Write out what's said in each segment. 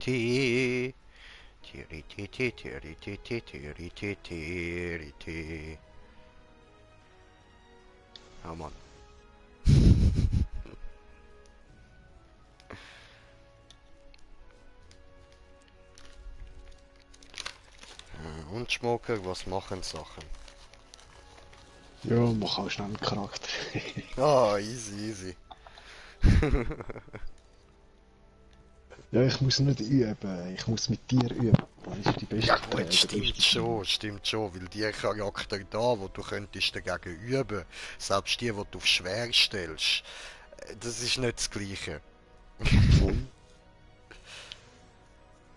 Tee. Tiri, ti, ti, tiri, ti, ti, tiri, ti, tiri, ti. Oh Mann. Und Schmucker, was machen Sachen? Ja, mach auch schnell einen Charakter. Ah, easy, easy. Ja, ich muss nicht üben, ich muss mit dir üben. Das ist Ja gut, der beste Team. stimmt schon, weil die Charakter da, wo du könntest dagegen üben, selbst die, wo du auf schwer stellst, das ist nicht das Gleiche. Voll.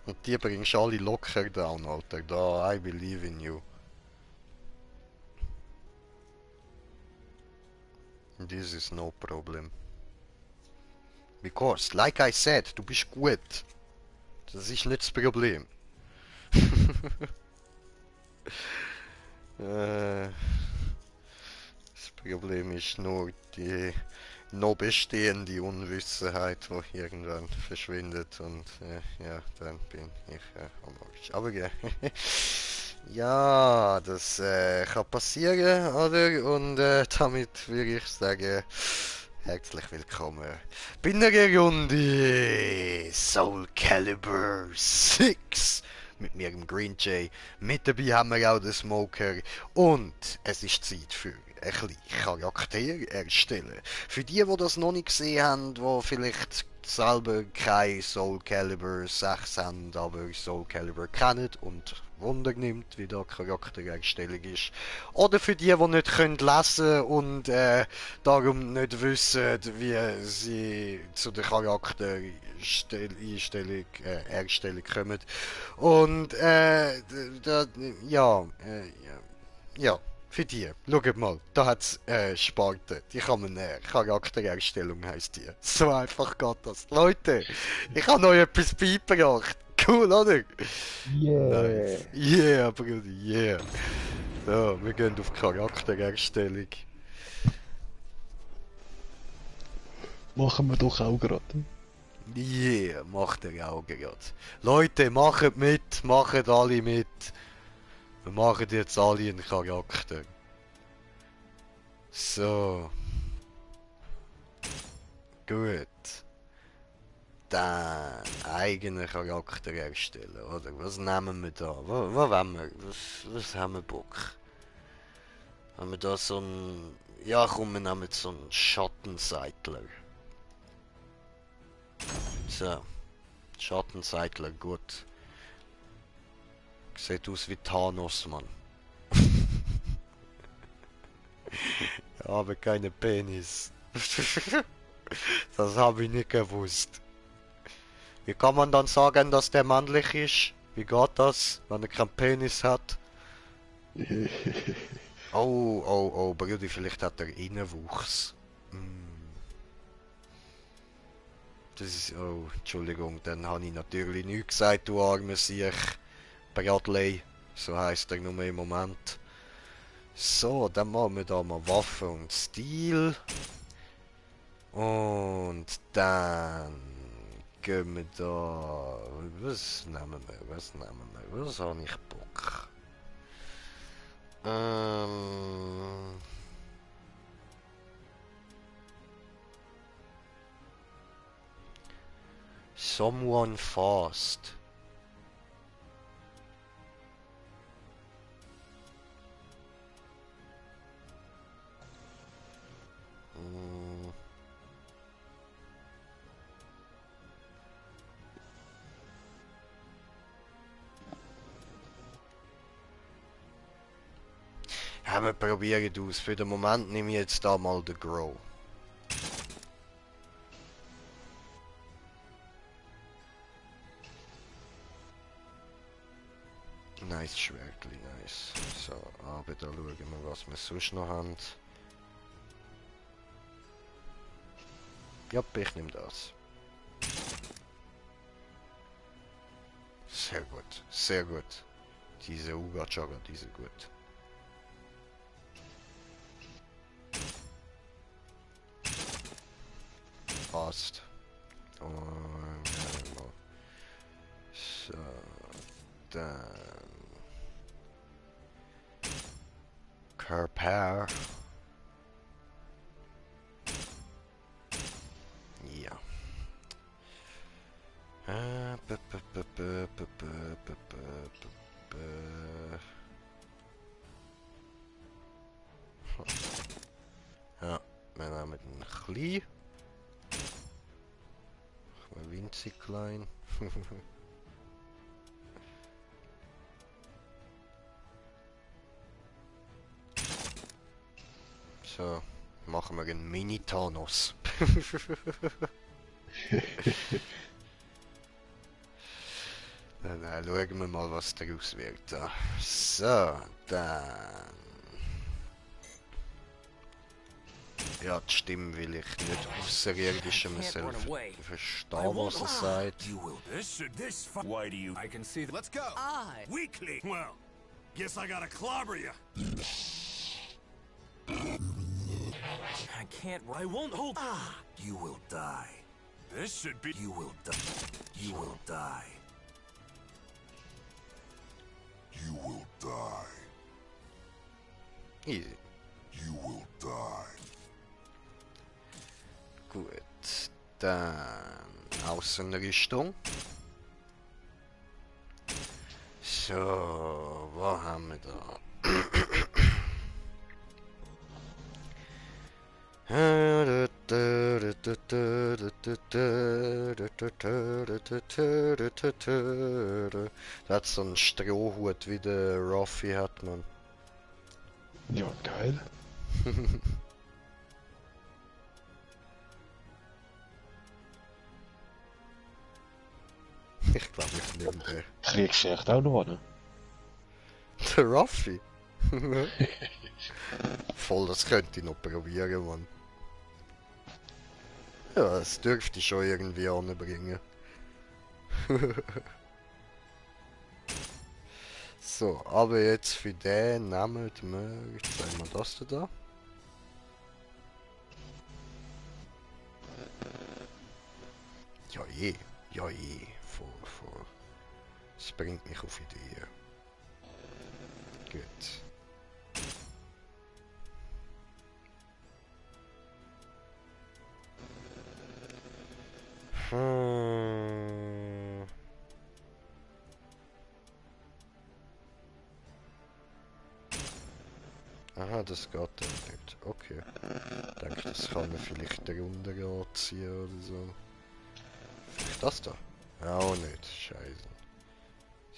Und die bringst alle locker down, Alter. Da, I believe in you. This is no problem. Because, like I said, du bist gut. Das ist nicht das Problem. Das Problem ist nur die noch bestehende Unwissenheit, die irgendwann verschwindet und ja, dann bin ich am Arsch. Aber ja, ja, das kann passieren, oder? Und damit würde ich sagen, herzlich willkommen bei einer Runde Soul Calibur 6 mit mir, dem Green Jay. Mit dabei haben wir auch den Smoker und es ist Zeit für ein bisschen Charakter erstellen. Für die das noch nicht gesehen haben, die vielleicht selber kein Soul Calibur 6 haben, aber Soul Calibur kennen und Wunder nimmt, wie da Charaktererstellung ist. Oder für die nicht können lesen und darum nicht wissen, wie sie zu der Charaktereinstellung, Erstellung kommen. Und da, ja, ja, für die. Schaut mal, da hat's Sparte. Die kann man Charaktererstellung heisst die. So einfach geht das. Leute, ich habe euch etwas beigebracht. Cool, oder? Nice. Yeah! Yeah, Bruder, yeah. So, wir gehen auf Charaktererstellung. Machen wir doch auch gerade. Yeah, macht er auch gerade. Leute, macht mit, macht alle mit. Wir machen jetzt alle einen Charakter. So, gut. Dann eigenen Charakter erstellen, oder? Was nehmen wir da? Was wollen wir? Was haben wir Bock? Haben wir da so einen... Ja komm, wir nehmen so einen Schattenseitler. So, Schattenseitler, gut. Sieht aus wie Thanos, Mann. Ja, aber keine Penis. Das habe ich nicht gewusst. Wie kann man dann sagen, dass der männlich ist? Wie geht das, wenn er keinen Penis hat? Oh, oh, oh, Brudi, vielleicht hat er Innenwuchs. Das ist... Oh, Entschuldigung, dann habe ich natürlich nichts gesagt, du armer Siech. Bradley, so heisst er nur im Moment. So, dann machen wir da mal Waffe und Stil. Und dann gehen wir da... Was nehmen wir? Was habe ich Bock? Someone fast. Ja, wir probieren aus. Für den Moment nehme ich jetzt da mal den Grow. Nice Schwertli, nice. So, aber da schauen wir, was wir sonst noch haben. Ja, ich nehme das. Sehr gut, sehr gut. Diese Uga-Chaga, diese gut. Passt. Und, Dann... Körper. Ja. Ja, wir nehmen den klein. Mal winzig klein. So, machen wir einen Mini-Thanos. Dann schauen wir mal, was daraus wird. Da. So, dann... Ja, die Stimme will ich nicht außerirdisch selber verstehen, was er sagt. Why do you? I can see that. Let's go. Weakly. Well, guess I gotta clobber you. I can't. I won't hold. You will die. This should be. You will die. You will die. You will die. Easy. You will die. Gut, dann Außenrichtung. So, was haben wir da? Das hat so einen Strohhut wie der Ruffy hat, man. Ja, geil. Ich glaube, ich nehme den. Kriegst du echt auch noch einen? Der Ruffy? Voll, das könnte ich noch probieren, Mann. Ja, das dürfte ich schon irgendwie anbringen. So, aber jetzt für den nehmen wir, jetzt sagen wir das da. Ja je, voll. Das bringt mich auf Ideen. Gut. Aha, das geht dann nicht. Okay. Ich denke, das kann man vielleicht darunter anziehen oder so. Vielleicht das da? Auch nicht. Scheiße.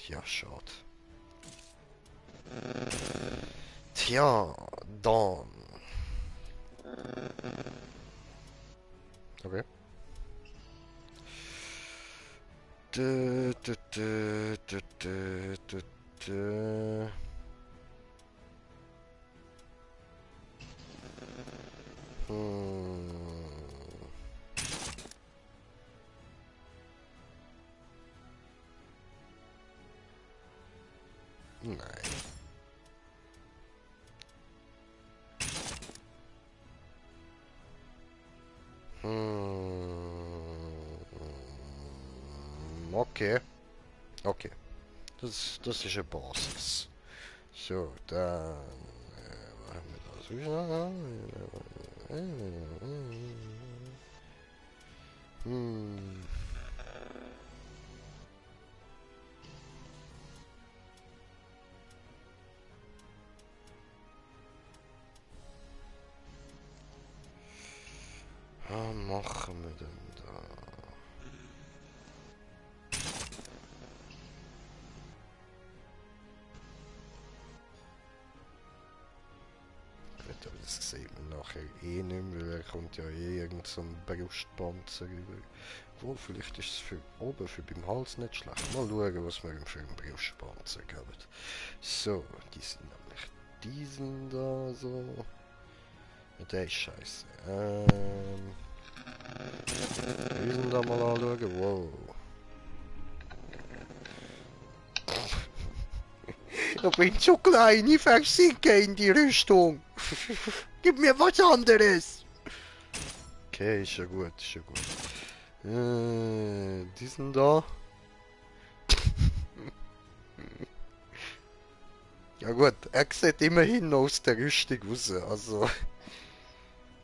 Ja, schade. Tja, dann. Okay. Nein. Okay. Okay. Das ist eine Basis. So, dann machen wir das. Was machen wir denn da? Gut, aber das sieht man nachher eh nicht mehr, weil er kommt ja eh irgend so ein Brustpanzer rüber. Obwohl, vielleicht ist es für oben, für beim Hals nicht schlecht. Mal schauen, was wir ihm für einen Brustpanzer geben. So, die sind nämlich diesen da so. Ja, der ist scheiße. Diesen da mal anschauen. Wow. Ich bin zu klein, ich versinke in die Rüstung. Gib mir was anderes. Okay, ist ja gut, ist ja gut. Diesen da. Ja gut, er sieht immerhin noch aus der Rüstung raus, also...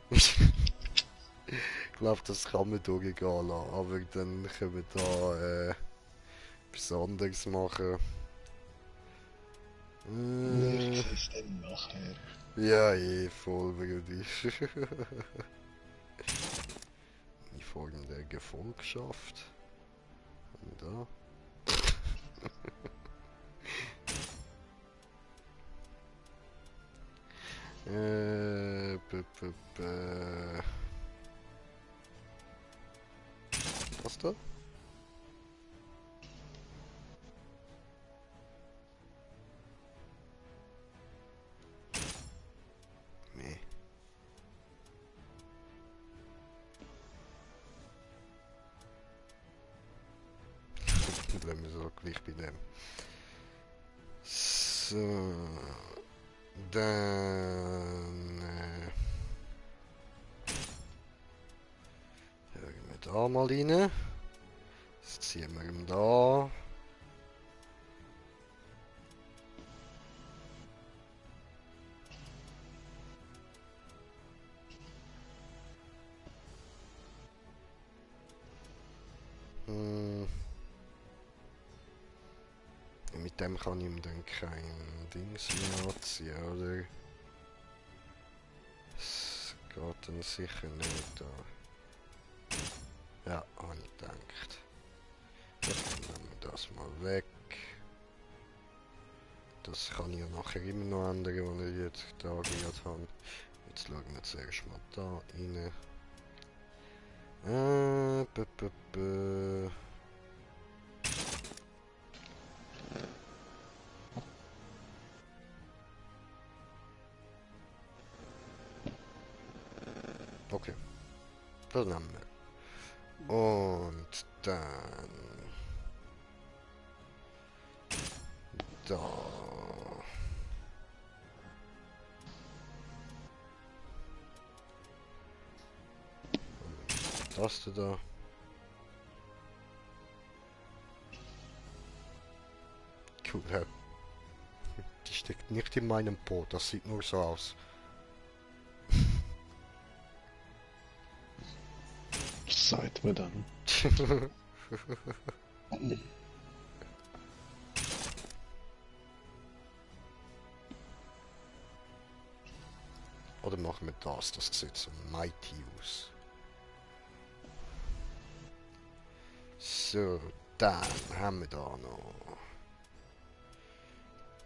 ich glaube, das kann man durchgehen lassen, aber dann können wir da etwas anderes machen. Ich sehe es dann nachher. Ja, voll, Brudi. Uniform der Gefolgschaft. Und da. Was da? Nee. Bleiben wir so gleich bei dem. So. Dann. Hören wir da mal rein. Jetzt ziehen wir ihn da. Hm. Mit dem kann ich ihm dann kein Dings mehr anziehen, oder? Das geht dann sicher nicht da. Ja, habe ich gedacht. Dann nehmen wir das mal weg. Das kann ich ja nachher immer noch ändern, was ich jetzt da gerade habe. Jetzt schauen wir zuerst mal da rein. Äh, b -b -b. Okay, das nehmen wir. Und dann... Da... Das da. Cool, ja. Die steckt nicht in meinem Po, das sieht nur so aus. Was sagt man dann? Oder machen wir das, das sieht so mighty aus. So, dann haben wir da noch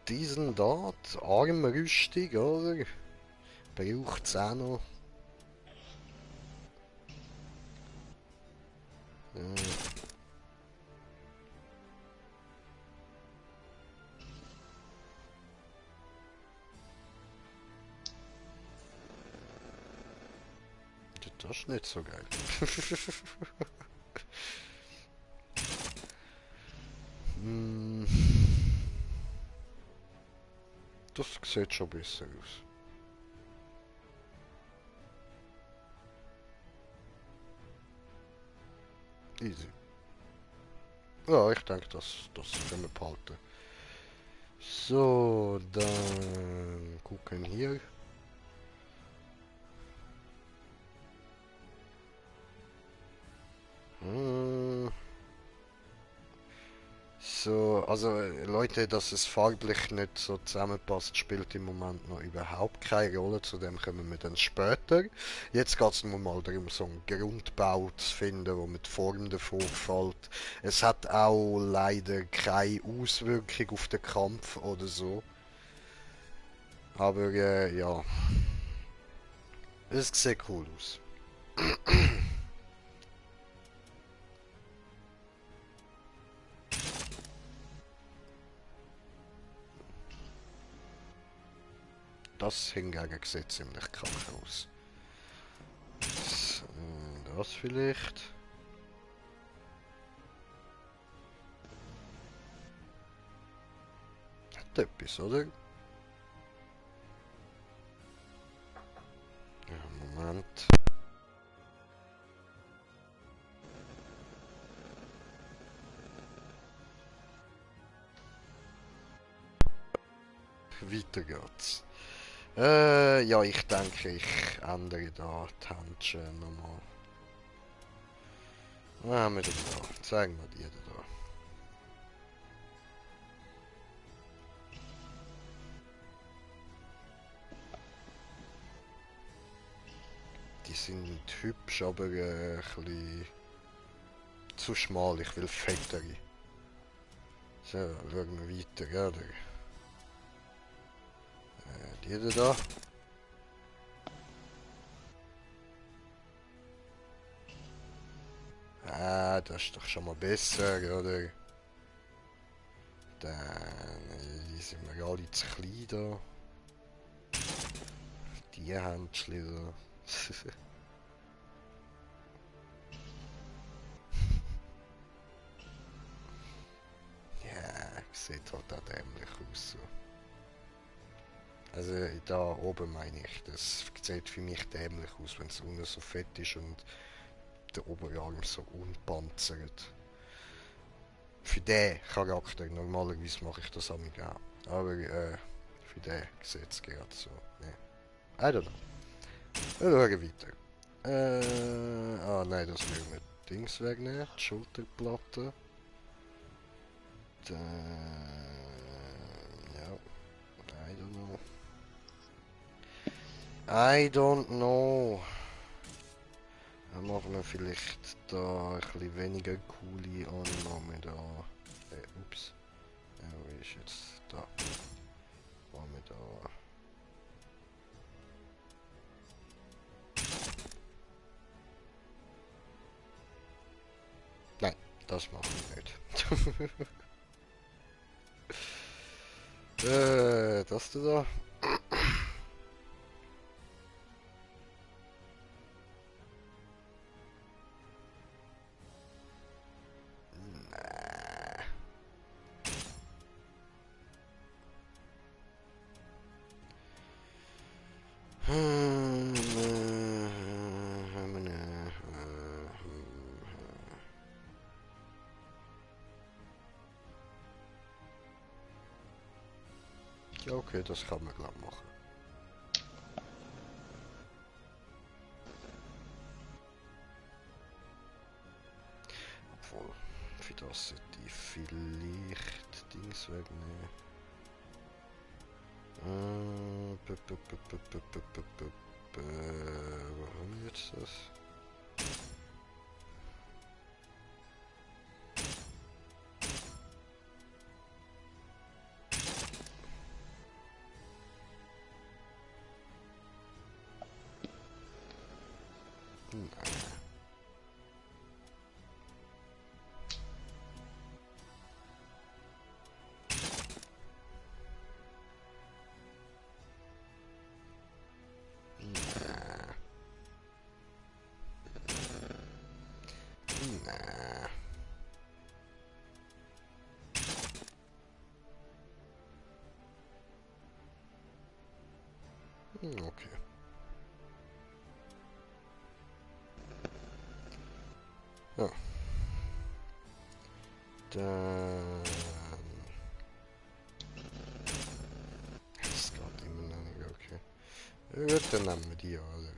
diesen dort, Armrüstung, oder? Braucht es auch noch. Das ist nicht so geil. Hm. Das sieht schon besser aus. Easy. Ja, ich denke, das können wir behalten. So, dann gucken hier. Hm. So, also Leute, dass es farblich nicht so zusammenpasst, spielt im Moment noch überhaupt keine Rolle. Zu dem kommen wir dann später. Jetzt geht es nur mal darum, so einen Grundbau zu finden, wo mit Form davor gefällt. Es hat auch leider keine Auswirkung auf den Kampf oder so. Aber ja, es sieht cool aus. Das hingegen sieht ziemlich kacke aus. So, das vielleicht. Hat etwas, oder? Ja, Moment. weiter geht's. Ja, ich denke, ich ändere da die Händchen nochmal. Was haben wir denn da? Zeigen wir die da. Die sind hübsch, aber ein bisschen zu schmal. Ich will fettere. So, schauen wir weiter, oder? Die da. Ah, das ist doch schon mal besser, oder? Dann sind wir alle zu klein da. Die Händchen da. Ja, sieht halt auch dämlich aus. So. Also da oben meine ich, das sieht für mich dämlich aus, wenn es unten so fett ist und der Oberarm so unpanzert. Für den Charakter, normalerweise mache ich das auch. Aber für den sieht es gerade so. Ne. I don't know. Wir schauen weiter. Nein, das müssen wir Dings wegnehmen, die Schulterplatte. Ja, I don't know. I don't know. Dann machen wir vielleicht da ein bisschen weniger coole Annahmen da. Ups. Ja, wo ist jetzt da? Machen wir da. Nein, das machen wir nicht. Das da. Ja, okay, das kann man glaub machen. Obwohl, für das sollte ich vielleicht Dings wegnehmen. Wo haben wir jetzt das? Nah. Okay. Ja. Dann... Das geht immer noch nicht, okay. Ja, gut, dann nehmen wir die alle.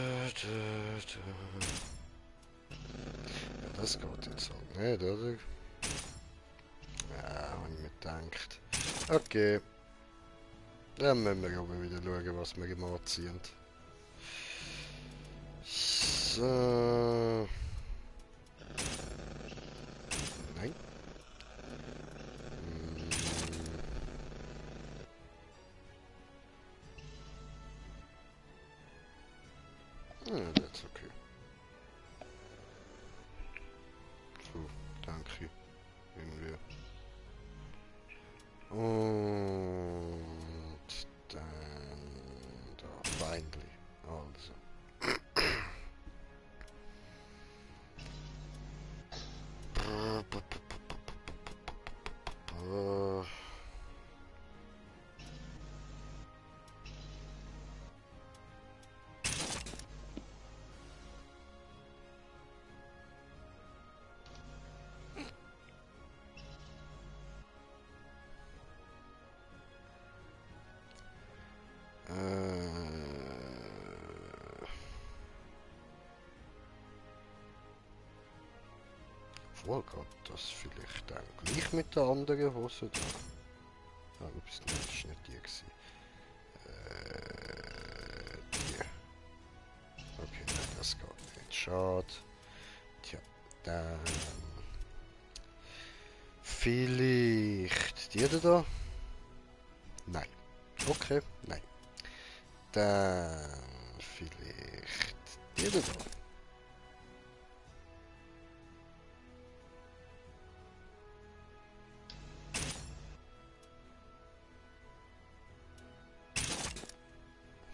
So. Ja, das geht jetzt auch nicht, oder? Ja, habe ich mir gedacht. Okay. Dann müssen wir aber wieder schauen, was wir immer anziehen. So. Nein. That's okay. So, danke. Irgendwie. Und dann da Beinli. Also. Obwohl, geht das vielleicht dann gleich mit der anderen Hose da? Ah, ups, nein, das war nicht die gewesen. Die. Okay, nein, das geht nicht. Schade. Tja, dann... Vielleicht die da? Nein. Okay, nein. Dann vielleicht die da.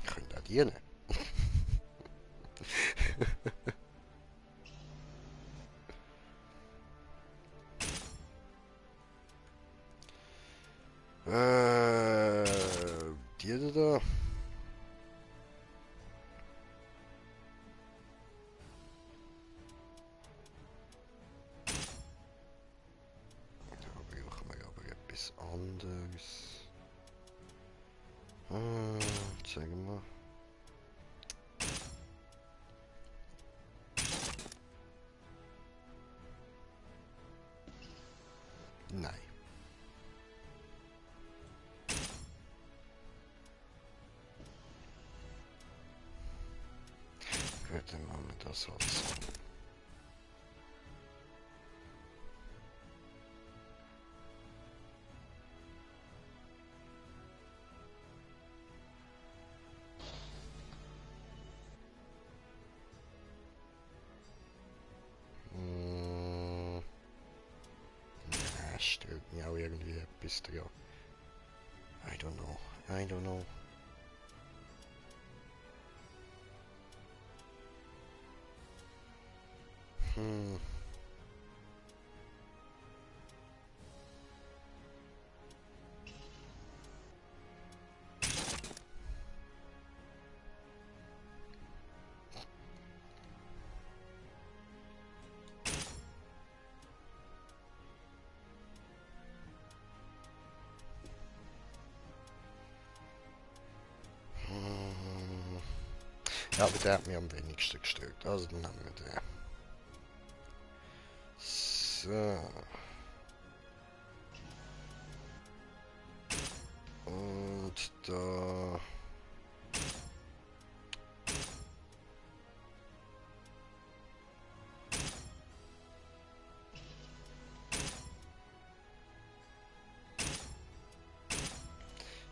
Könnte auch die nehmen. Die da. Da brauchen wir aber etwas anderes. Zeigen wir. Nein. Gut, dann machen wir das halt so. Stört mich auch irgendwie etwas dran. I don't know. I don't know. Hm. Ja, aber der hat mich am wenigsten gestört. Also dann haben wir den. So. Und da...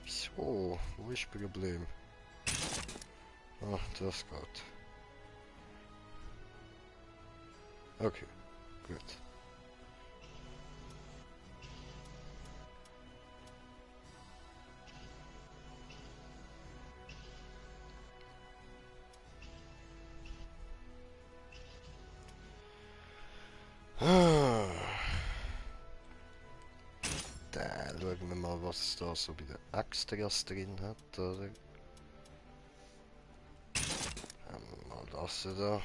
So, wo ist das Problem? Ah, das geht. Okay, gut. Ah. Dann schauen wir mal, was es da so bei den Extras drin hat, oder? Haben wir mal das da.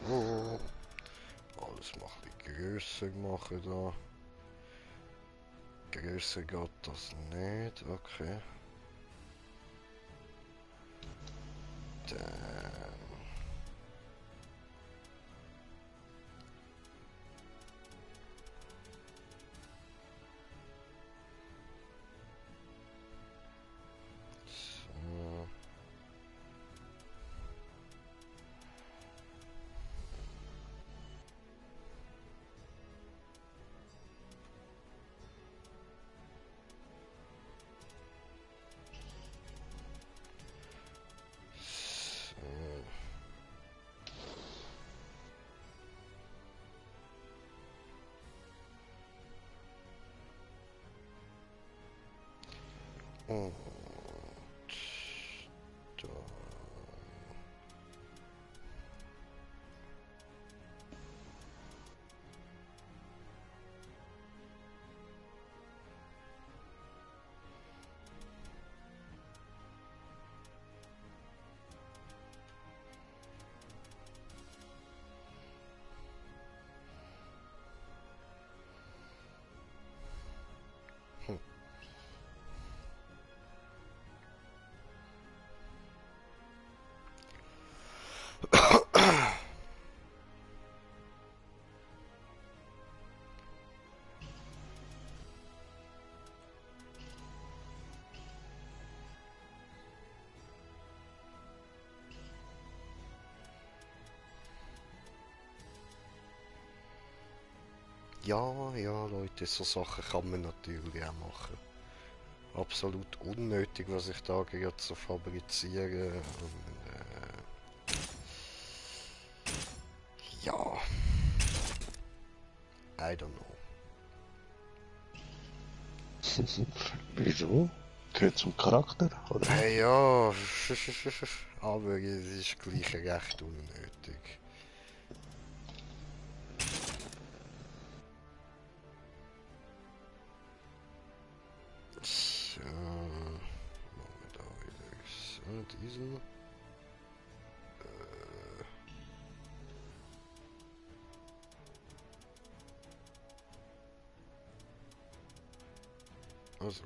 So. Alles mal ein bisschen grösser machen da. Grösser geht das nicht, okay. Dann... So. So. Und... Da... Ja, ja, Leute, so Sachen kann man natürlich auch machen. Absolut unnötig, was ich da gerade so fabriziere. Und, ja, I don't know. Wieso? Gehört zum Charakter, oder? Ja, aber es ist gleich recht unnötig. So, machen wir da wieder so, diesen. Also,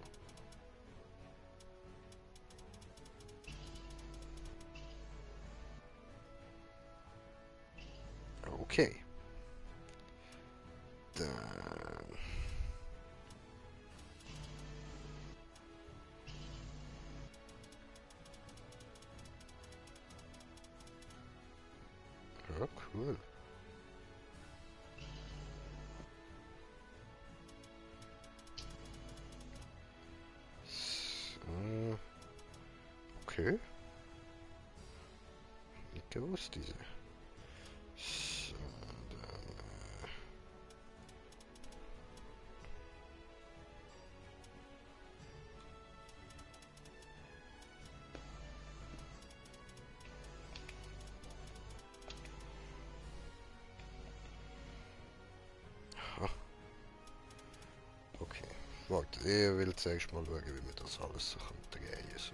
okay. Dann, ja, cool. So, okay. Nicht gewusst, diese. So, dann, aha, okay. Warte, ich will zuerst mal schauen, wie man das alles so kann drehen so.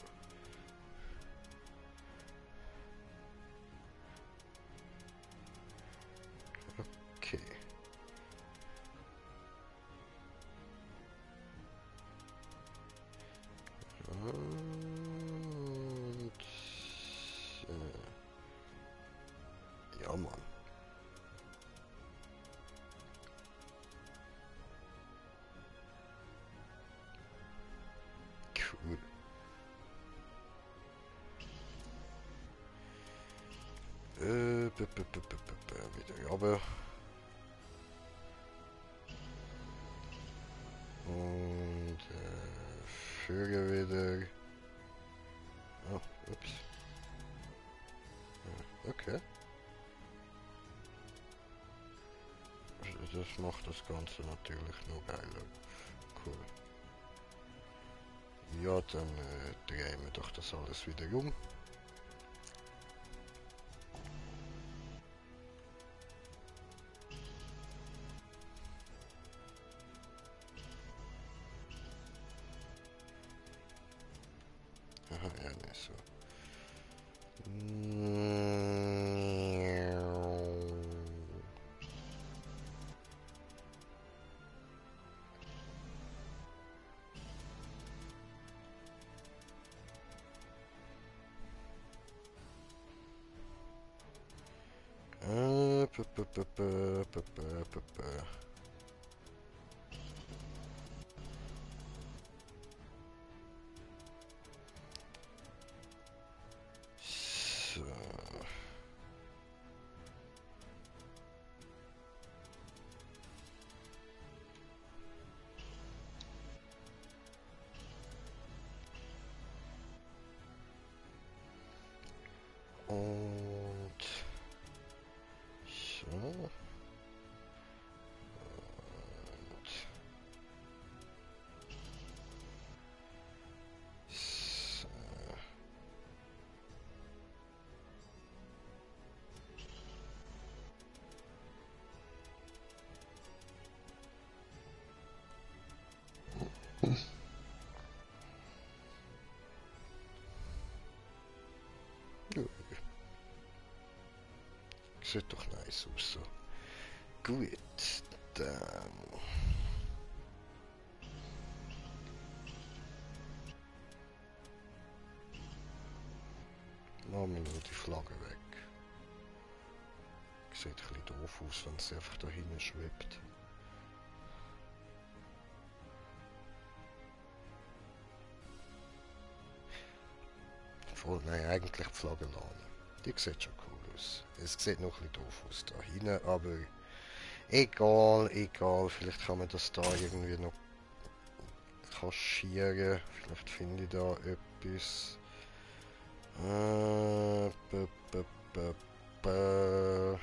Okay. Und, ja, Mann. Cool. Wieder runter. Und füge wieder. Oh, ups. Ja, okay. Das macht das Ganze natürlich noch geiler. Cool. Ja, dann drehen wir doch das alles wieder um. Aha, ja, ne, so. So. Und so. Und so. Ja, sieht doch nice aus so. Gut, dann machen wir nur die Flagge weg. Sieht ein bisschen doof aus, wenn sie einfach da hinten schwebt. Voll, nein, eigentlich die Flagge lassen. Die sieht schon cool aus. Es sieht noch ein bisschen doof aus da hinten, aber Egal, egal. Vielleicht kann man das da irgendwie noch kaschieren. Vielleicht finde ich da etwas. B, b, b, b.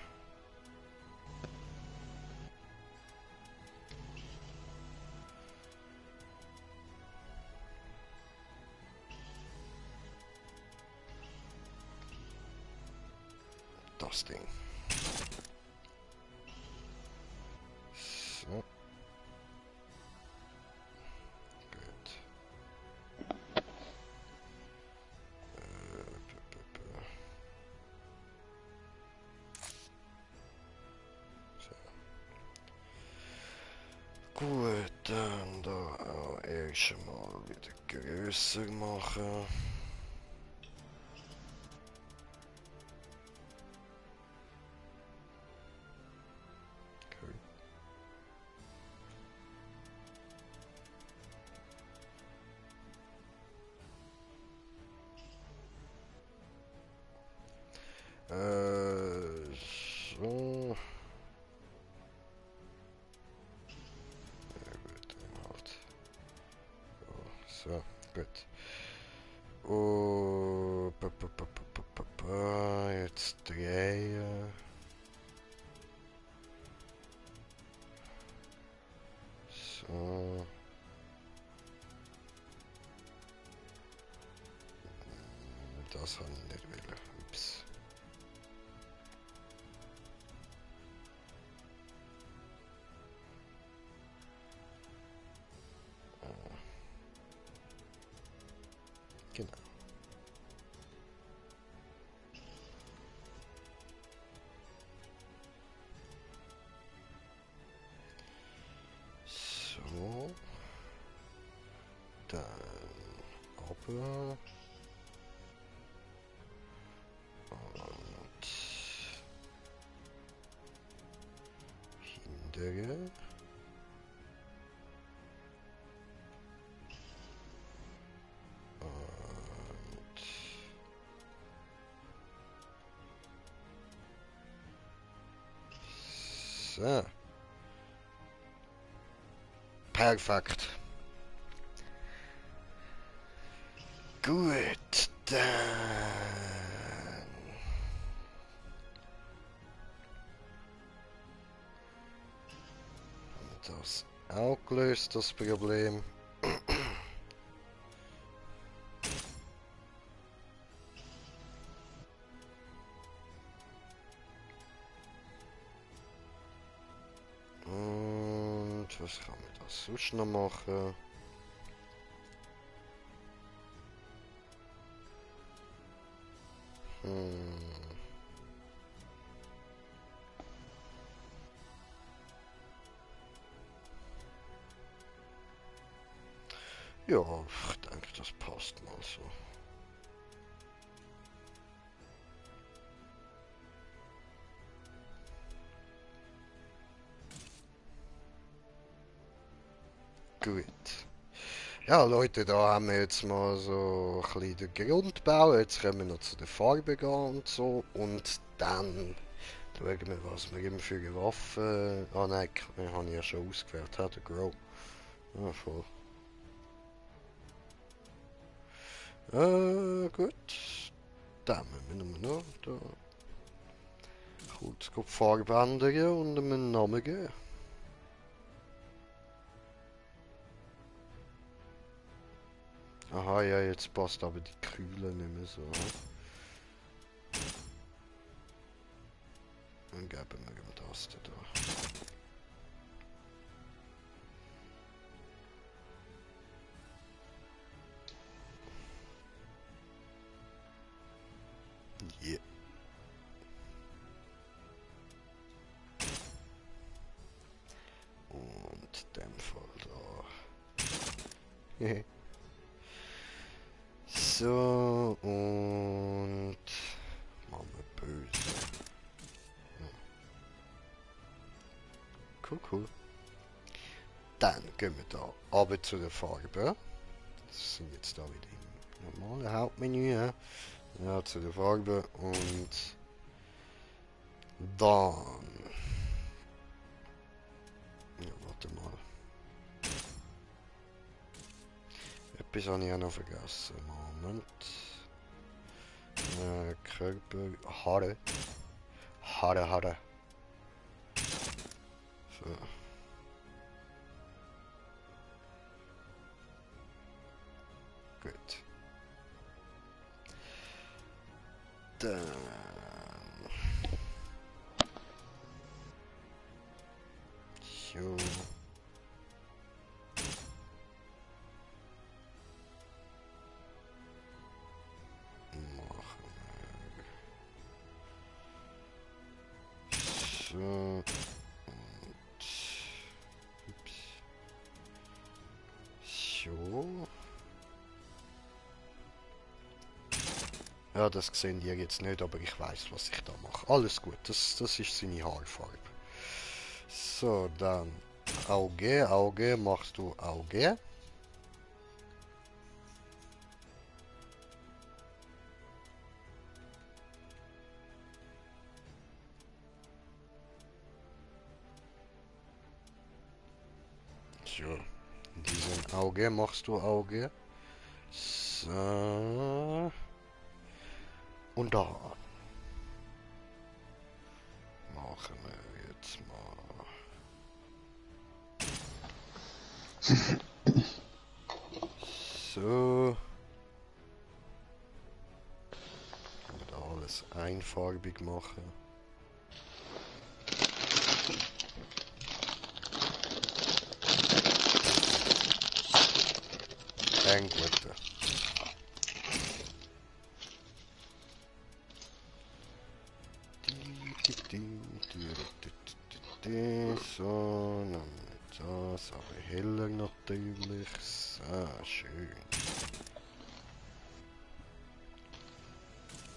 Das Ding. So. Gut. So. Gut, dann da auch erst mal wieder größer machen. Okay. So. Ja, gut, dann halt. So, gut. Oh, jetzt drehen. So. Das habe ich nicht wollen. Ups. Genau. So. Dann aber. Und hindere. Und so. Perfekt. Gut, dann haben wir das auch gelöst, das Problem. Und was kann man da sonst noch machen? Ja, ich denke, das passt mal so. Gut. Ja, Leute, da haben wir jetzt mal so ein bisschen den Grundbau. Jetzt können wir noch zu den Farben gehen und so. Und dann schauen wir, was wir eben für eine Waffe. Ah nein, habe ich ja schon ausgewählt. Der Grow. Ah, voll. Gut. Dann müssen wir noch da kurz die Farbe ändern und einen Namen geben. Aha, ja, jetzt passt aber die Kühle nicht mehr so. Dann geben wir ihm das da. Yeah. Und dem Fall da. So, und machen wir böse. Cool, cool. Dann gehen wir da runter zu der Farbe. Das sind jetzt da wieder im normalen Hauptmenü. Ja, zu der Farbe und dann warte mal. Etwas habe ich auch noch vergessen. Moment. Körper. Haare. Haare. So. Gut. Dann. So. Machen wir. So. Und. Ups. So. Ja, das sehen die jetzt nicht, aber ich weiß, was ich da mache. Alles gut, das ist seine Haarfarbe. So, dann Auge machst du Auge. So, in diesem Auge machst du Auge. So. Und da machen wir jetzt mal. So. Kann man da alles einfarbig machen. Ein guter. So, dann das, aber heller natürlich. So, schön.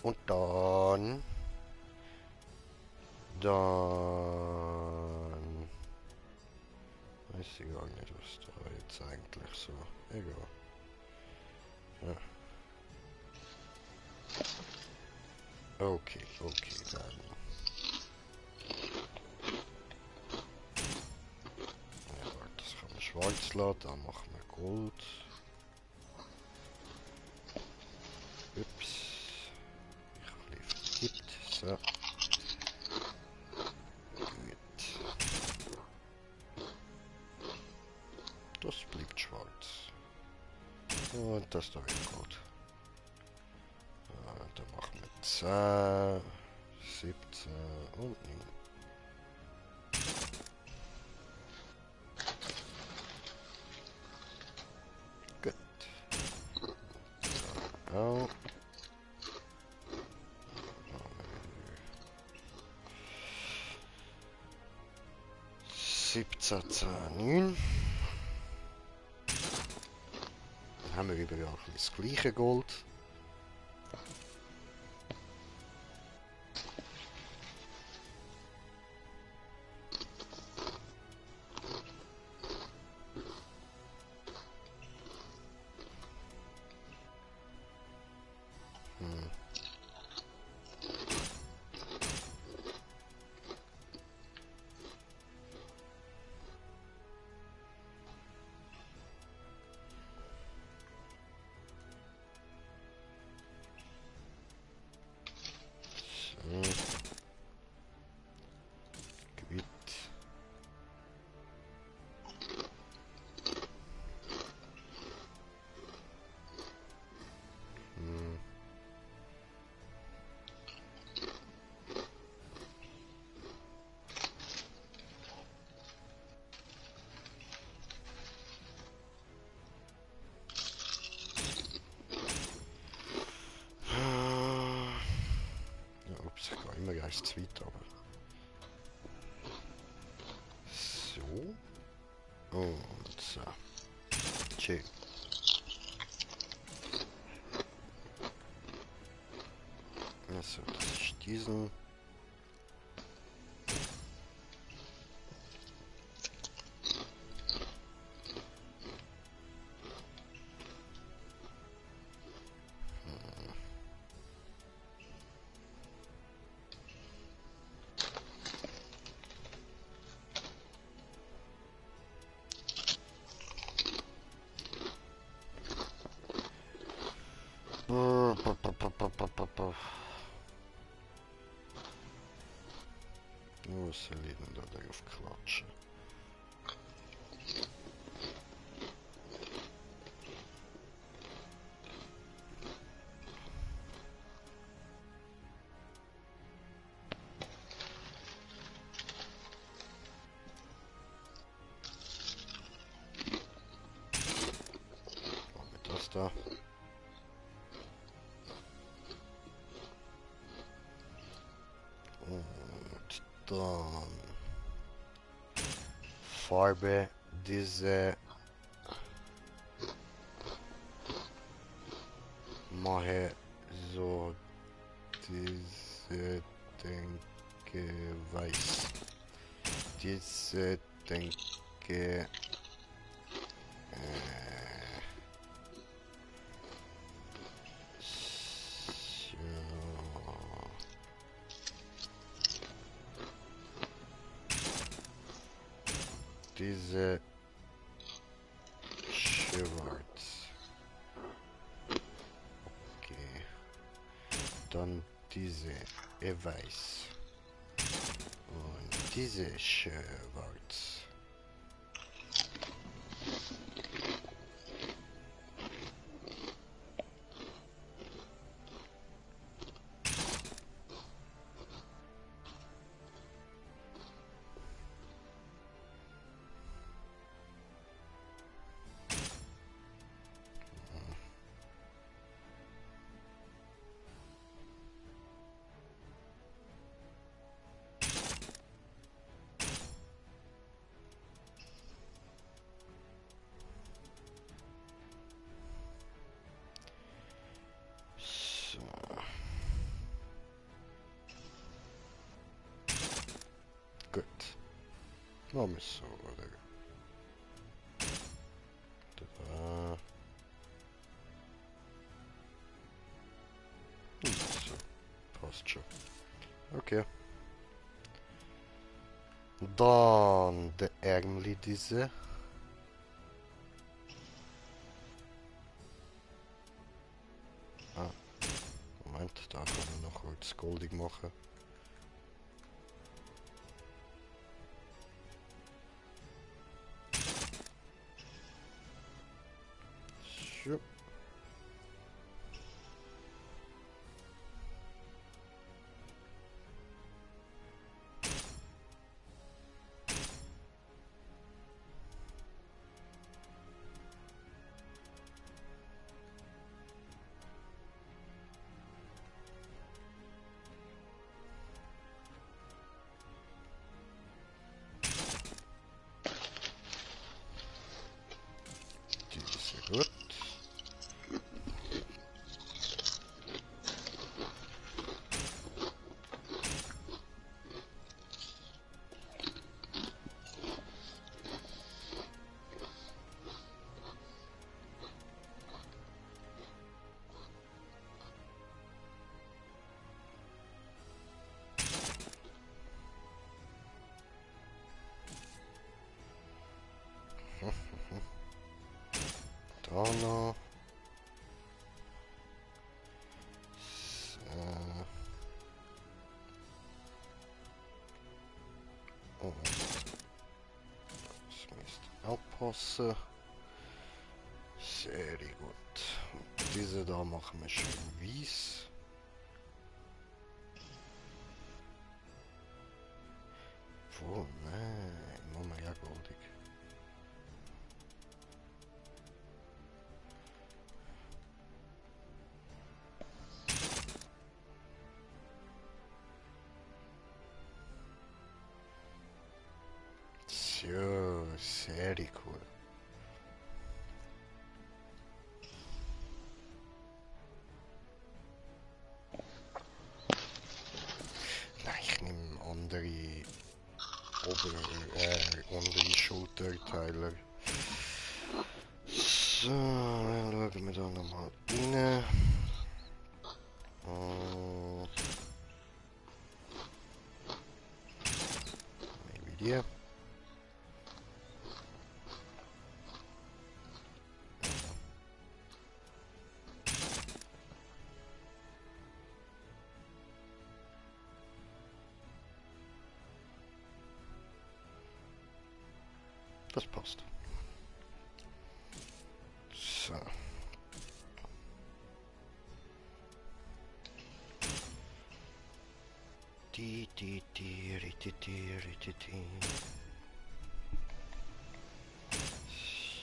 Und dann... Weiß ich gar nicht, was da jetzt eigentlich so... Egal. Ja. Okay, dann... Ja, warte, das kann man schwarz lassen, dann machen wir Gold. Ups. Ich habe ein bisschen verkippt. So. Gut. Das bleibt schwarz. Und das da wird Gold. Dann machen wir 10, 17 und 9. Gut. Auch. 17, 10, 9. Dann haben wir überall das gleiche Gold. Gut. Ja, ups, ich gehe immer gleich zu weit, aber... So. Und so. Schön. Also, das ist diesen. das da. Und dann Farbe diese mache so diese denke weiß. Diese denke so. Diese schwarz. Okay. Dann diese weiß. Und diese schwarz. So. Gut. Machen wir es so, oder? Da. So. Passt schon. Okay. Dann der Ärmel diese. Ah, Moment, da kann man noch kurz goldig machen. So. Diese gut. Da noch. So. Und das müsste aufpassen. Sehr gut. Und diese da machen wir schön weiß. Oh nein, machen wir ja goldig. So, sehr cool. Nein, ich nehme andere andere Schulterteile. So, schauen wir da nochmal rein. Maybe die. Das passt. So.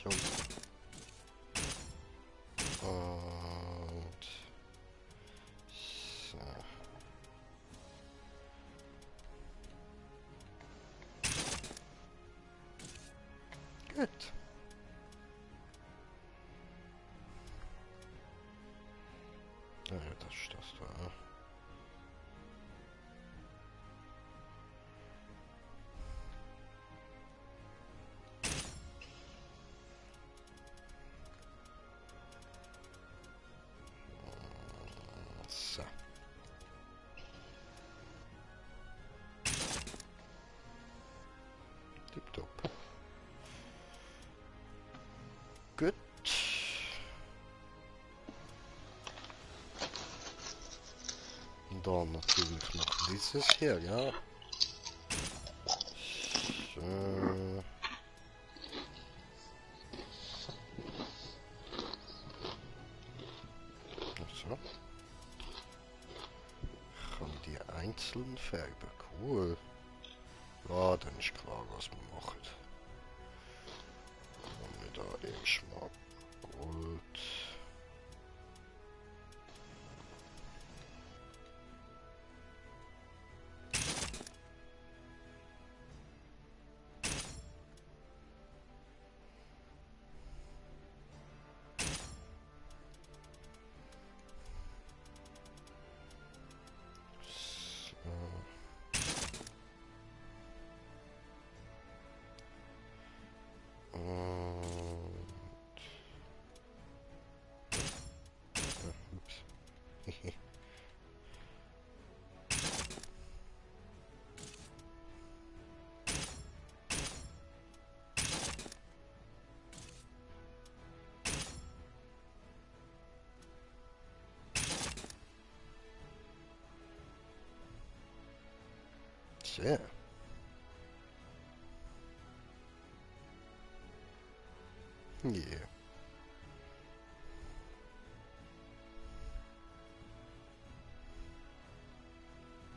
So. Und so. Gut. Ja, das ist das da. So. Tipptopp. Gut. Und dann natürlich noch dieses hier, ja. So. So. Ich kann die einzeln färben. Cool. Ja, dann ist klar, was wir machen. Haben wir da erstmal Gold. Ups. Sehr. Yeah.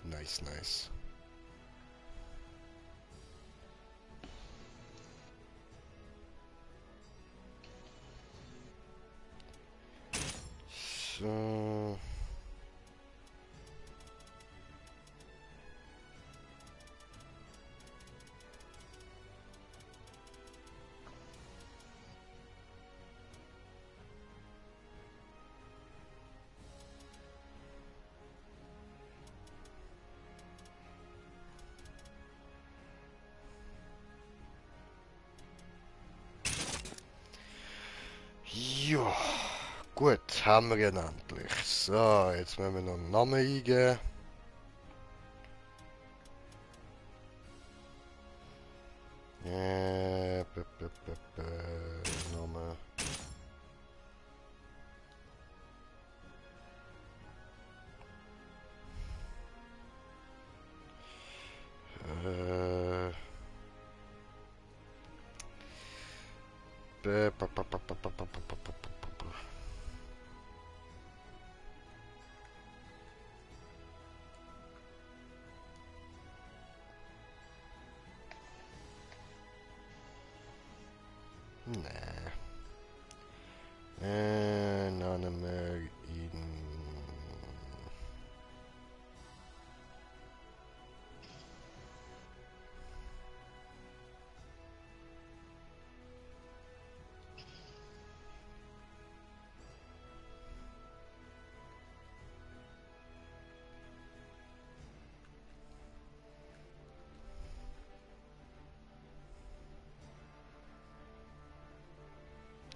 Nice, nice. So. Ja, gut, haben wir ihn endlich. So, jetzt müssen wir noch einen Namen eingeben. Name. Äh, b- ba- ba- ba- ba- ba- ba- ba- ba- ba- ba- ba. Nee. Name in.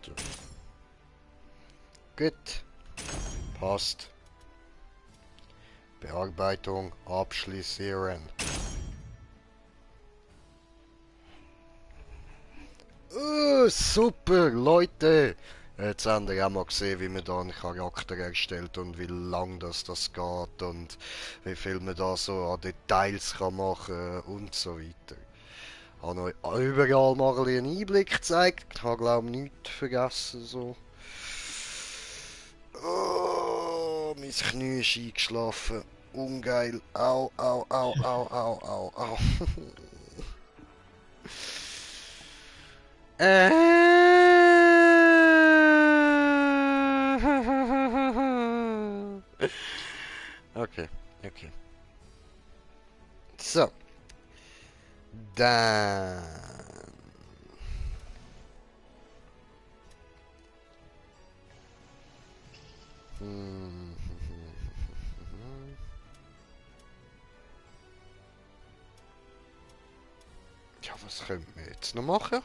So. Gut. Passt. Bearbeitung abschließen. Super, Leute! Jetzt habt ihr auch mal gesehen, wie man da einen Charakter erstellt und wie lang das geht und wie viel man da so an Details kann machen und so weiter. Ich habe euch überall mal einen Einblick gezeigt. Ich habe glaube ich nichts vergessen. So. Oh, mein Knie ist eingeschlafen. Ungeil. Au, au, au, au, au, au, au. Okay, okay. So. Dann. Ja, was können wir jetzt noch machen?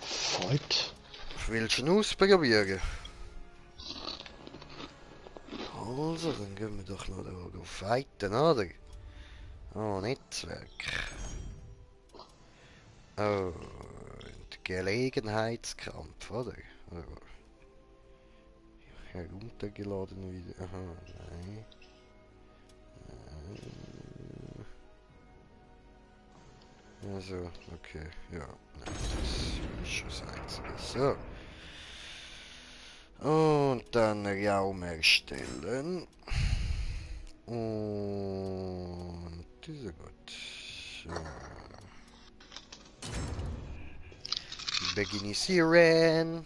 Fight. Willst du ihn ausprobieren? Also, dann gehen wir doch noch auf Fighten, oder? Oh, Netzwerk. Oh, Gelegenheitskampf, oder? Oh. Heruntergeladen wieder. Aha, nein. Also, okay, ja. Nein, das ist schon das Einzige. So. Und dann Raum erstellen. Und dieser gut. So. Beginisieren.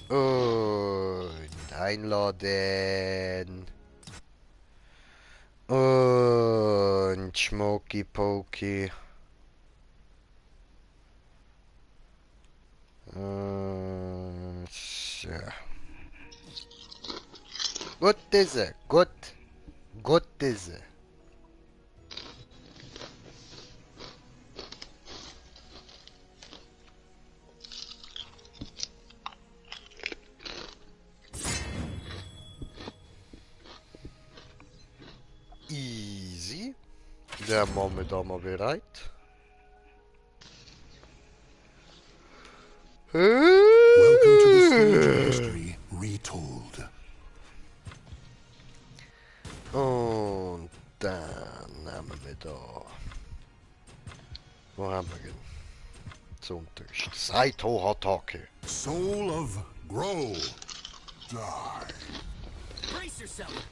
Und einladen. Und Schmoky Pokey. So. Gut ist er. Gut. Gut ist er. Easy. Der machen wir da mal bereit. Welcome to the stage of history retold. Und dann nehmen wir da. Wo haben wir ihn? Zuunterst. Saito Hatake. Soul of Grow. Die. Brace yourself.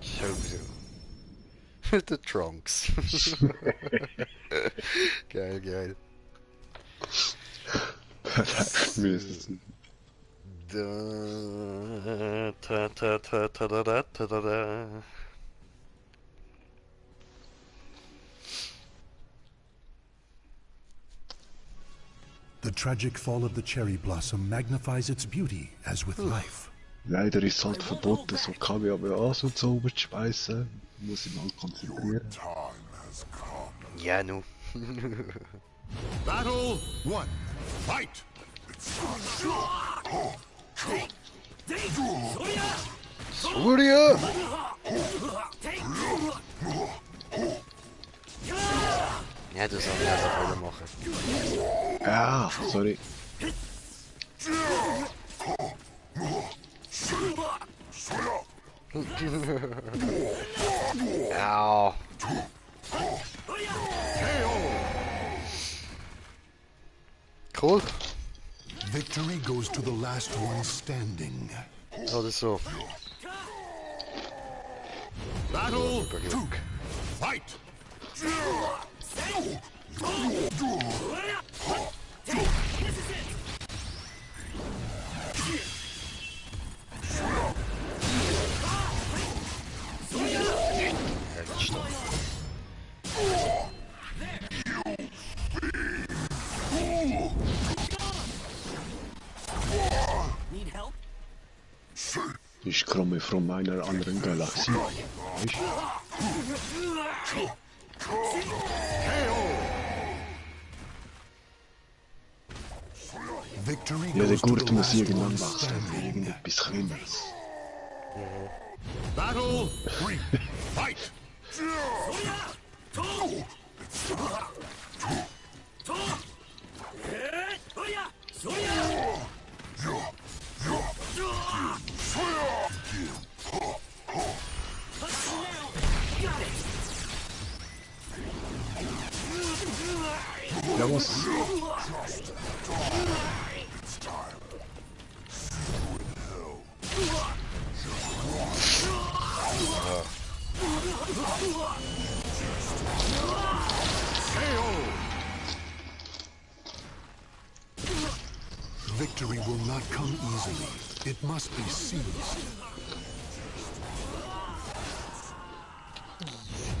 So. The Trunks. Geil, geil. Mindestens. Da, ta, ta, ta, ta, da, da, ta, da, da. The tragic fall of the cherry blossom magnifies its beauty as with life. Leider ist es halt verboten, so KWA so Zauber zu speisen. Muss ich mal konzentrieren. Ja, nu. Battle 1. Fight! Surya! Ja, das soll ich einfach wieder machen. Ja, sorry. Ja. Cool. Victory goes to the last one standing. Oder so. Battle 2. Fight! Need help? Ich komme von einer anderen Galaxie. Weißt? Victory Ja, der goes to the Gurt muss last irgendwann one wachsen. standing. Irgendetwas Kleines. Battle 3. Fight! Ja, was? Victory will not come easily. It must be seized.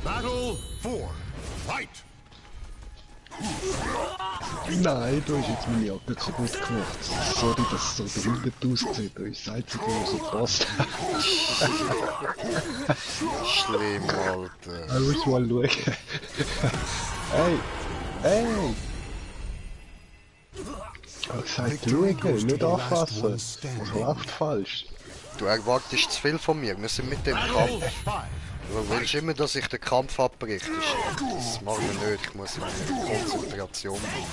Battle 4. Fight! Nein, du hast jetzt meine Jacke kaputt gemacht. Sorry, dass es so behindert aussieht. Das ist das Einzige, was so passt. Schlimm, Alter. Da musst du mal schauen. Hey! Hey! Ich hab gesagt, schauen, nicht anfassen. Das läuft falsch. Du erwartest zu viel von mir. Wir sind mit dem Battle Kampf. 5. Du willst immer, dass ich den Kampf abbreche. Das machen wir nicht. Ich muss meine Konzentration bringen.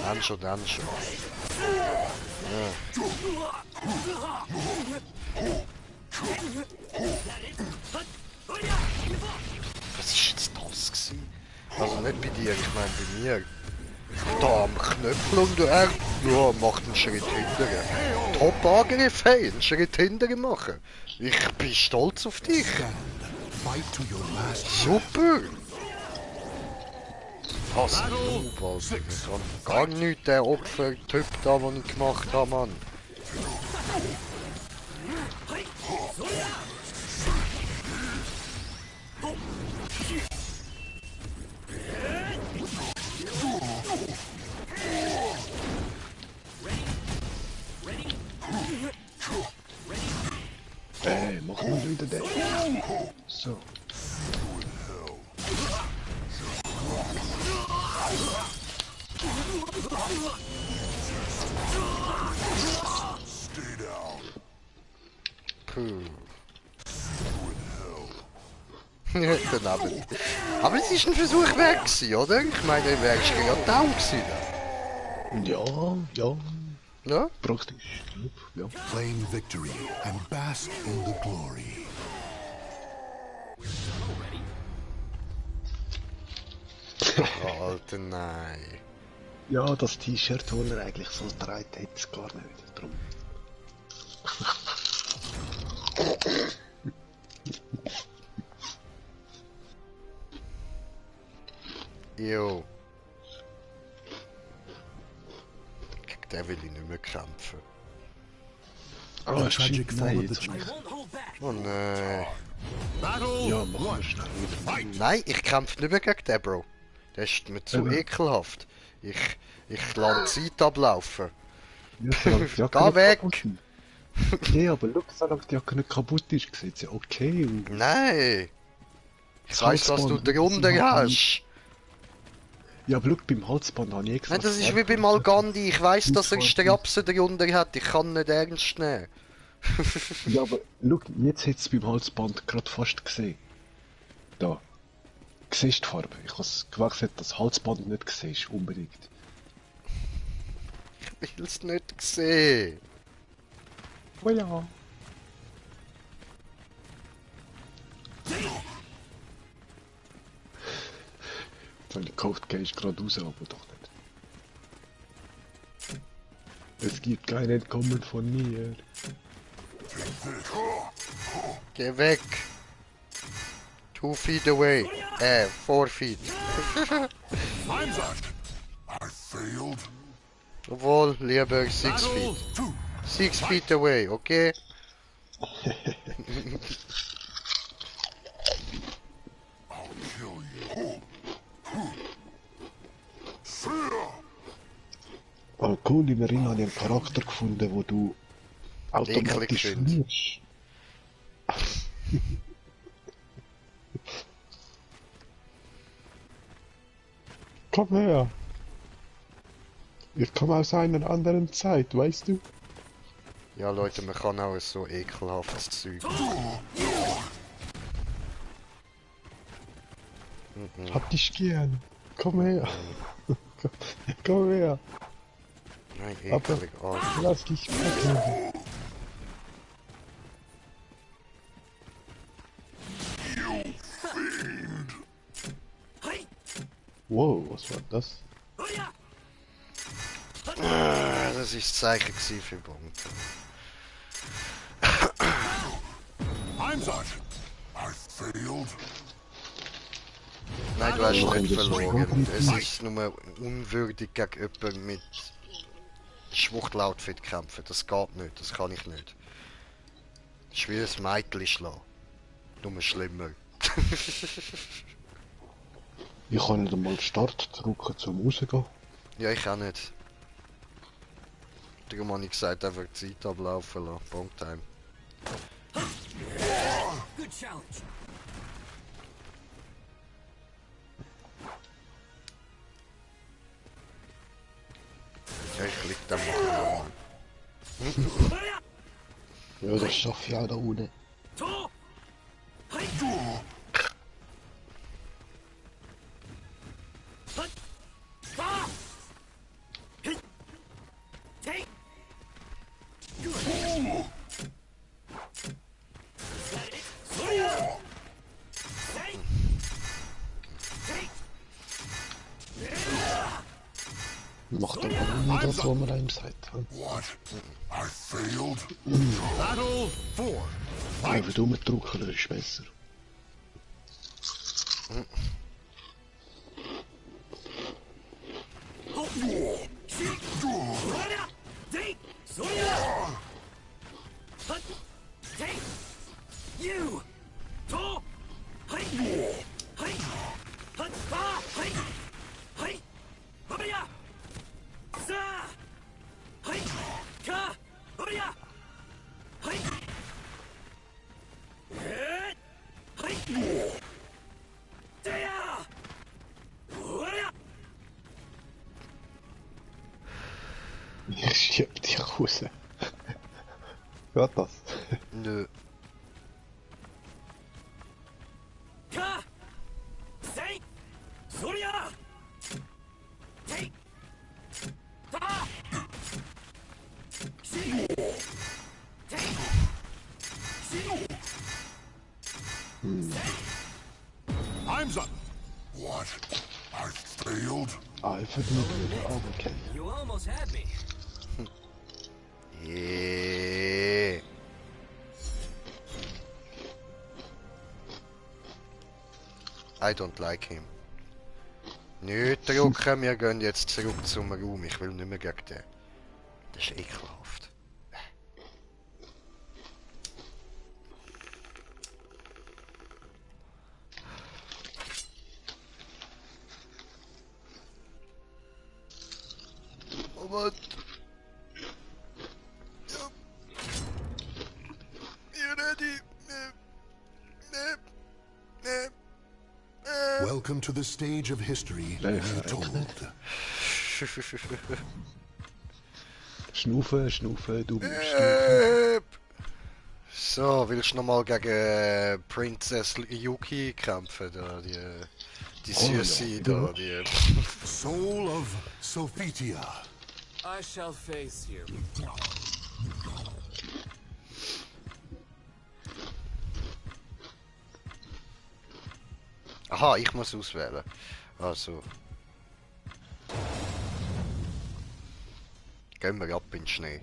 Dann schon, dann schon. Ja. Was ist jetzt das gewesen? Also nicht bei dir, ich meine bei mir. Da am Knöpfel und er ja, macht einen Schritt hinterher. Top Angriff, hey, einen Schritt hinterher machen. Ich bin stolz auf dich. Fight to your last. Super! Was ein Noob, Alter. Ich kann gar nichts der Opfer-Typ da, den ich gemacht habe, Mann. Mach mal wieder den. So. Puh. Daneben. Aber es ist ein Versuch weg gewesen, oder? Ich meine, er wäre ja down gewesen. Ja. Ja? Praktisch. Ja. Claim victory and bask in the glory. Alter, nein. Ja, das T-Shirt, das er eigentlich so trägt, hat es gar nicht. Drum. Jo. Gegen den will ich nicht mehr kämpfen. Ah, The tragic shit, fall nein, of the jetzt. chief. Won't hold back. Oh nein. Battle Ja, machen wir 1. schnell wieder. Fight! Nein, ich kämpfe nicht mehr gegen den, Bro. Der ist mir zu ekelhaft. Ich lasse die Zeit ablaufen. Ja, solange die Jacke Geh nicht weg! kaputt ist. Nee, aber schau, solange die Jacke nicht kaputt ist, sieht sie okay aus. Nein! Ich Das weiss, was du Halsband, darunter das hast. Ja, aber schau, beim Halsband habe ich extra... Nein, das ist wie beim Algandi. Ich weiss, dass er Strapsen darunter hat. Ich kann nicht ernst nehmen. Ja, aber schau, jetzt hat es beim Halsband gerade fast gesehen. Da. Siehst du die Farbe? Ich habe es gewechselt, dass das Halsband nicht siehst, unbedingt. Ich will es nicht sehen. Oh ja. Jetzt habe ich gehofft, gehst gerade raus, aber doch nicht. Es gibt kein Entkommen von mir. Geh weg. 2 feet away. 4 feet. Time's up. I failed. Obwohl, lieber 6 Battle feet. 2. 6 feet away, okay? I'll kill you. Fear! Oh cool, im Ring habe ich einen Charakter gefunden, wo du automatisch findest. verlierst. Komm her! Ich komme aus einer anderen Zeit, weißt du? Ja, Leute, man kann auch so ekelhaftes Zeug. Hab dich gern. Komm her. Komm her. Nein, Aber- ekelig. Oh, Lass dich weg. Wow, was war das? das ist das Zeichen gewesen für Bonk. Time's up. I failed. Nein, du hast nicht das ist verloren. schon Es ist nur unwürdig gegen jemanden mit Schwuchtloutfit kämpfen. Das geht nicht, das kann ich nicht. Das ist wie ein Mädchen schlagen. Nur schlimmer. Ich kann nicht einmal Start drücken zum rausgehen. Ja, ich auch nicht. Darum habe ich gesagt, einfach die Zeit ablaufen lassen. Bonktime. Good challenge. Ja, ich lieg da mal. Ja, das schaffe ich auch da unten. To! Hey! Hut! Ba! Hit! Take! Good. Soya! Take! Take! Macht aber nie das, was man einem sagt. What? I failed? Battle 4. Einfach rumdrücken, das ist besser. You! To! Hey! Hey! Hut! Ba! Hey! Hey! Hurya! Sa! Hey! Ka! Hurya! Hey! Hit! Hey! Dea! Hurya! Ich schieb dich raus. Geht das? Nö. Ka! Say! Surya! Take! Ta! Shi! Take! Shi! Time's up. What? I failed? Einfach nur blöd, aber okay. You almost had me. Yeah. I don't like him. Nicht drücken, wir gehen jetzt zurück zum Raum. Ich will nicht mehr gegen den. Das ist ekelhaft. Oh Mann. Ja. You ready? Welcome to the stage of history Nee, retold. Schnaufen, schnaufen, du musst schnaufen. So, willst du nochmal gegen Princess Yuki kämpfen? Da, die Süße, da, die... Soul of Sophitia. I shall face you. Aha, ich muss auswählen. Also. Gehen wir ab in den Schnee.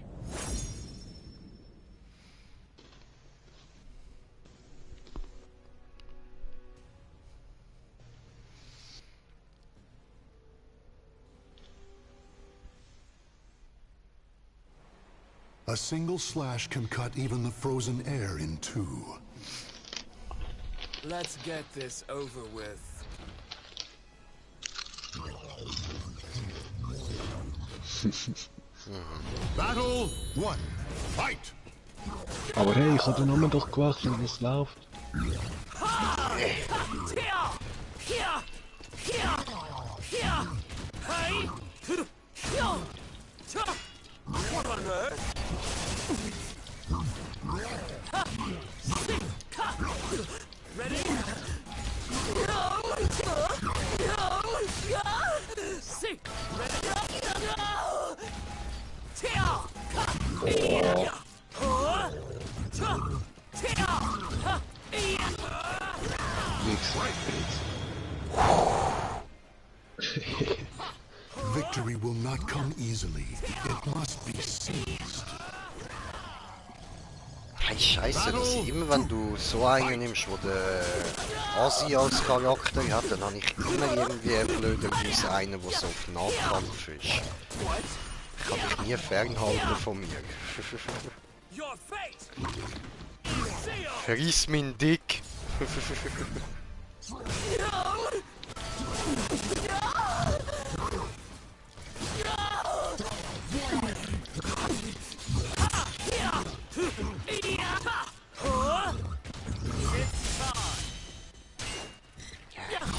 A single slash can cut even the frozen air in two. Let's get this over with. Battle 1. Fight! Aber hey, ich habe den Namen doch gewechselt, was läuft. What on earth? Ready? See. Victory will not come easily. It must be seized. Hey, Scheiße, dass immer wenn du so einen nimmst, wo der Asi als Charakter hat, dann habe ich immer irgendwie blöderweise einen, der so auf Nahkampf ist. kann dich nie fernhalten von mir. Your fate. Verriss mein Dick.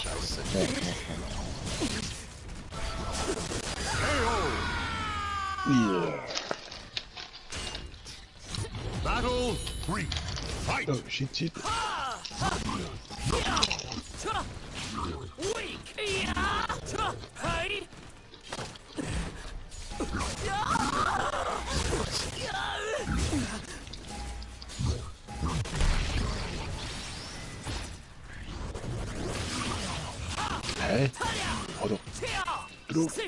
Scheiße. Yeah. Battle 3. Fight! Oh, shit, shit. Weak. Hey. Hä? Hau doch drauf.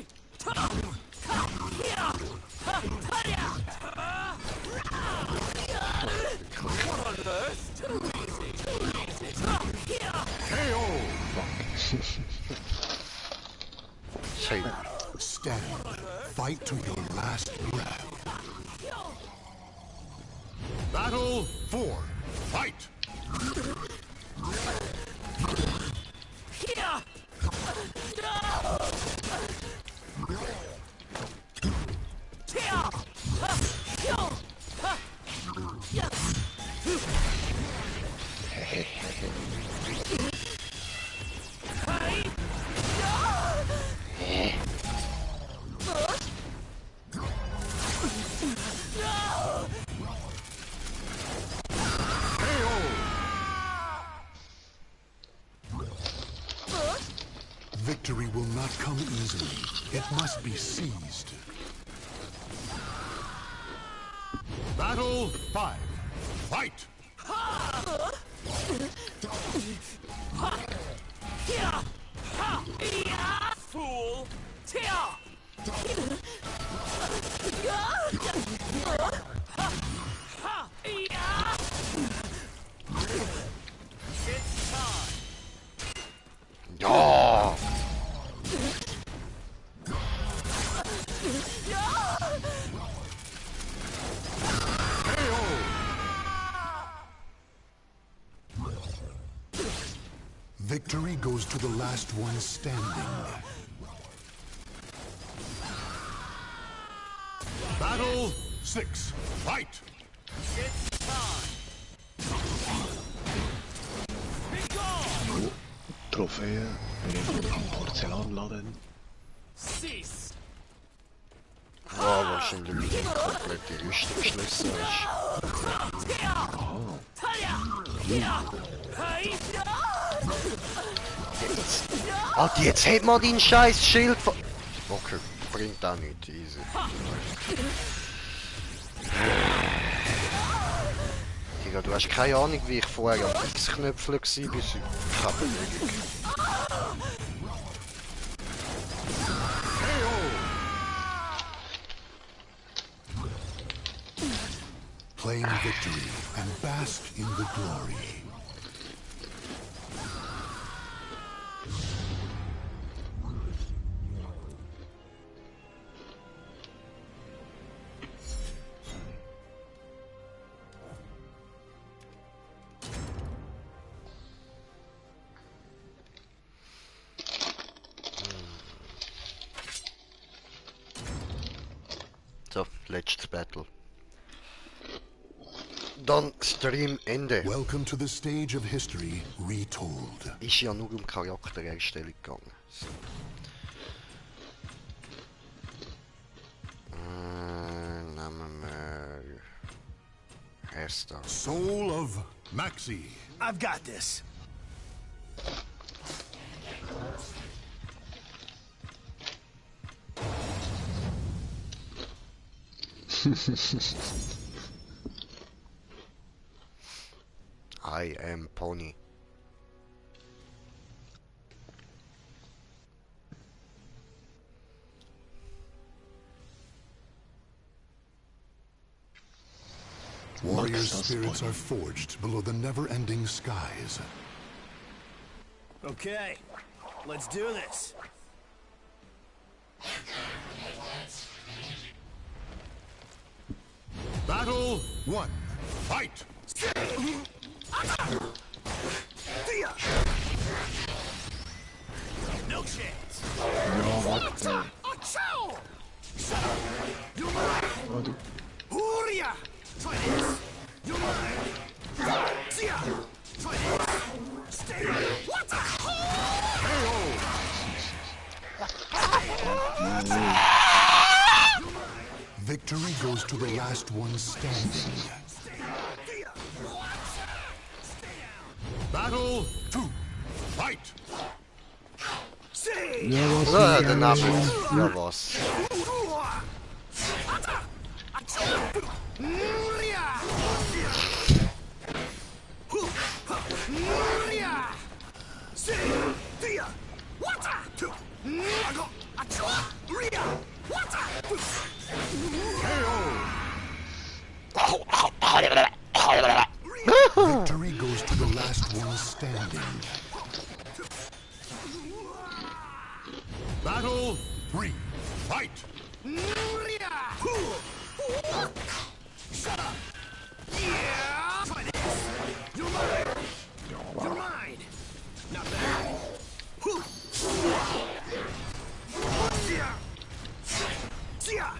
Schön. Stand. Fight to your last breath. Battle 4. Fight! Victory will not come easily. It must be seized. Battle 5. Fight! Fool. It's time. Ja! Victory goes to the last one standing. Battle 6. Fight! It's time. Be gone. Trophäe. Wir nehmen am Porzellanladen. Cease. Ja, wahrscheinlich weil die komplette Rüstung geschlossen ist. Alter, jetzt hat man dein scheiß Schild ver... Okay, bringt auch nicht, easy. Digga, du hast keine Ahnung, wie ich vorher am X-Knöpfel war, bis ich keine Bewegung. Claim victory and bask in the glory. So, letztes Battle. Dann Stream Ende. Welcome to the stage of history retold. Ist ja nur um Charaktererstellung gegangen. So. Nehmen wir... Erster. Soul of Maxi. I've got this. I am Pony. Warriors' spirits are forged below the never-ending skies. Okay, let's do this. Battle 1. Fight! No chance. Ja, warte. Oh, du. Hurria! Try this. You're mine. Zia! Try this. Stay. What the? Victory goes to the last one standing. Battle 2. Fight! Ja, was? Der Nabel. Ja, was? Victory goes to the last one standing. Battle 3. Fight! Shut up! Yeah! Try this! You're mine! You're mine! Not bad! Zia!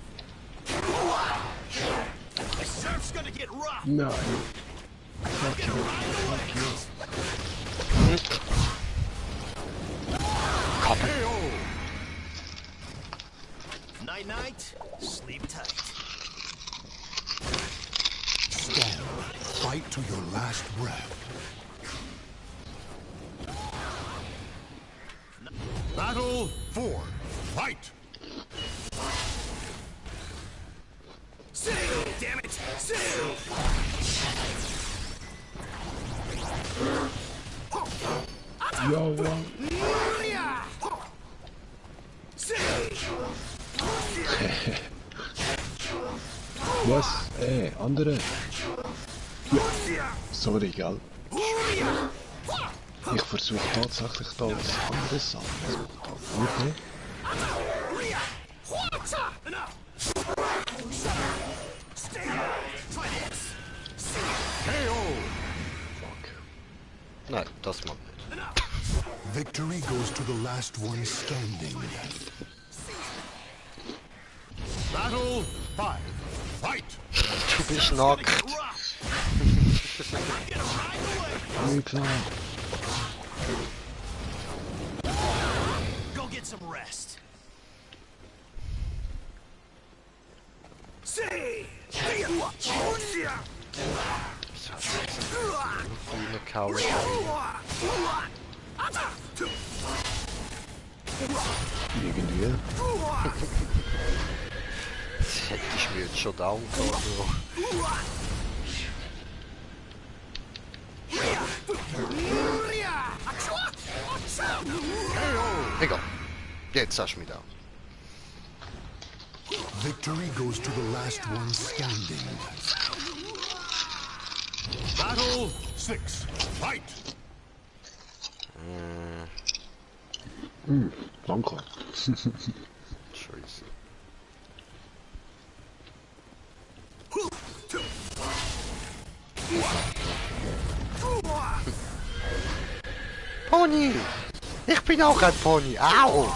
This surf's gonna get rough! Nein. Fuck you. Fuck you. Night night, sleep tight. Stand. Fight to your last breath. Battle 4. Fight! Sing! Damn it! Sing! Ja, wa. Was? Andere. Ja. Sorry, gell? Ich versuche tatsächlich da was anderes an. Okay. Fuck. Nein, das mag nicht. Victory goes to the last one standing. Battle 5. Fight! Du bist nackt. Nee, klar. Go get some rest. Eine Coward. Irgendwie. Das hätte ich mir jetzt schon down gehabt. Egal. Jetzt hast du mich down. Victory goes to the last one standing. Battle 6. Fight! Danke. Scheiße. Pony! Ich bin auch ein Pony. Au!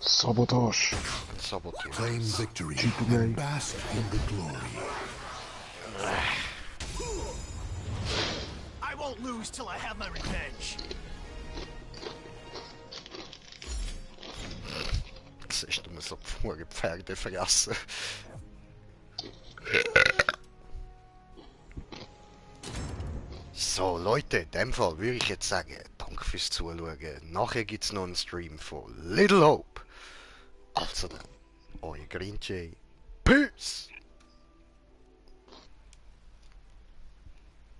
Sabotage. Sabotiert. Claim victory Chicken and bask in the glory. I won't lose till I have my revenge. Siehst du mir so pure Pferde vergessen. So Leute, in dem Fall würde ich jetzt sagen, danke fürs Zuschauen. Nachher gibt es noch einen Stream von Little Hope. Also dann, euer Green Jay. Peace!